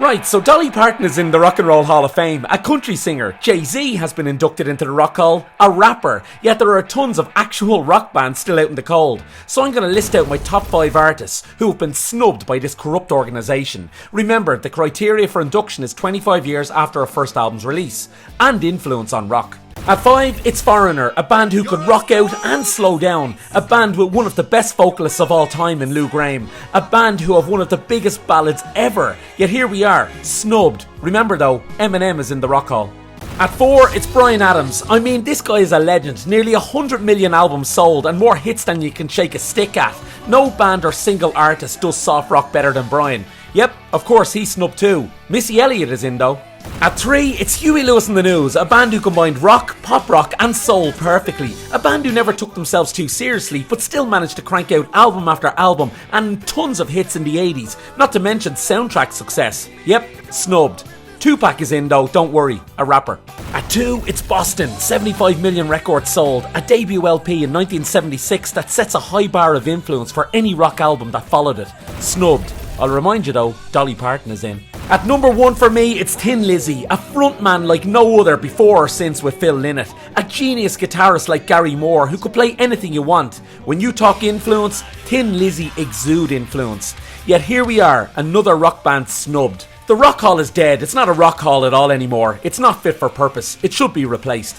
Right, so Dolly Parton is in the Rock and Roll Hall of Fame, a country singer. Jay-Z has been inducted into the Rock Hall, a rapper, yet there are tons of actual rock bands still out in the cold. So I'm going to list out my top 5 artists who have been snubbed by this corrupt organisation. Remember, the criteria for induction is 25 years after a first album's release, and influence on rock. At 5, it's Foreigner, a band who could rock out and slow down, a band with one of the best vocalists of all time in Lou Gramm, a band who have one of the biggest ballads ever, yet here we are, snubbed. Remember though, Eminem is in the Rock Hall. At 4, it's Bryan Adams. I mean, this guy is a legend, nearly 100 million albums sold and more hits than you can shake a stick at. No band or single artist does soft rock better than Bryan. Yep, of course he's snubbed too. Missy Elliott is in though. At 3, it's Huey Lewis and the News, a band who combined rock, pop rock and soul perfectly. A band who never took themselves too seriously, but still managed to crank out album after album and tons of hits in the 80s, not to mention soundtrack success. Yep, snubbed. Tupac is in though, don't worry, a rapper. At 2, it's Boston, 75 million records sold, a debut LP in 1976 that sets a high bar of influence for any rock album that followed it. Snubbed. I'll remind you though, Dolly Parton is in. At number 1 for me, it's Thin Lizzy, a frontman like no other before or since with Phil Lynott. A genius guitarist like Gary Moore who could play anything you want. When you talk influence, Thin Lizzy exude influence. Yet here we are, another rock band snubbed. The Rock Hall is dead, it's not a rock hall at all anymore. It's not fit for purpose, it should be replaced.